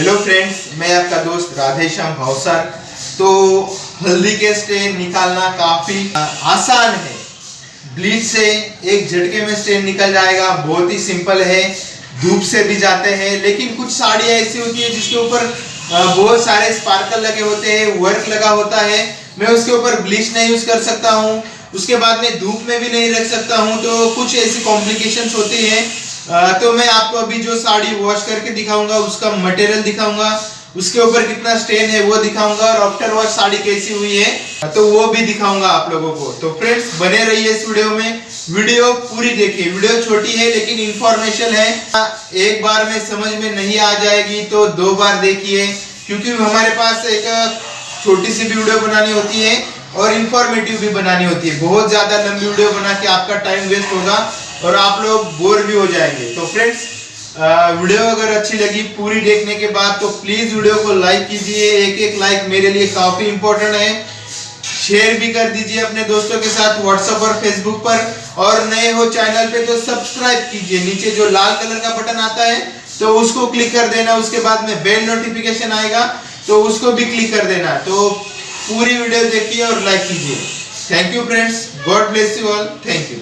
Hello friends, मैं आपका दोस्त राधेश्याम भावसर। तो हल्दी के स्टेन निकालना काफ़ी आसान है। ब्लीच से एक झटके में स्टेन निकल जाएगा, बहुत ही सिंपल है। धूप से भी जाते हैं, लेकिन कुछ साड़ियाँ ऐसी होती है जिसके ऊपर बहुत सारे स्पार्कल लगे होते हैं, वर्क लगा होता है। मैं उसके ऊपर ब्लीच नहीं यूज़ कर सकता हूँ, उसके बाद में धूप में भी नहीं रख सकता हूँ, तो कुछ ऐसी कॉम्प्लिकेशंस होती हैं। तो मैं आपको अभी जो साड़ी वॉश करके दिखाऊंगा उसका मटेरियल दिखाऊंगा, उसके ऊपर कितना स्टेन है वो दिखाऊंगा, और आफ्टर वॉश साड़ी कैसी हुई है तो वो भी दिखाऊंगा आप लोगों को। तो फ्रेंड्स बने रहिए इस वीडियो में, वीडियो पूरी देखिए। वीडियो छोटी है लेकिन इंफॉर्मेशन है, एक बार में समझ में नहीं आ जाएगी तो 2 बार देखिए, क्योंकि हमारे पास एक छोटी सी भी वीडियो बनानी होती है और इंफॉर्मेटिव भी बनानी होती है। बहुत ज्यादा लंबी वीडियो बना के आपका टाइम वेस्ट होगा और आप लोग बोर भी हो जाएंगे। तो फ्रेंड्स वीडियो अगर अच्छी लगी पूरी देखने के बाद तो प्लीज वीडियो को लाइक कीजिए। एक लाइक मेरे लिए काफी इंपॉर्टेंट है। शेयर भी कर दीजिए अपने दोस्तों के साथ व्हाट्सएप और फेसबुक पर, और नए हो चैनल पे तो सब्सक्राइब कीजिए। नीचे जो लाल कलर का बटन आता है तो उसको क्लिक कर देना, उसके बाद में बेल नोटिफिकेशन आएगा तो उसको भी क्लिक कर देना। तो पूरी वीडियो देखिए और लाइक कीजिए। Thank you friends, God bless you all, thank you.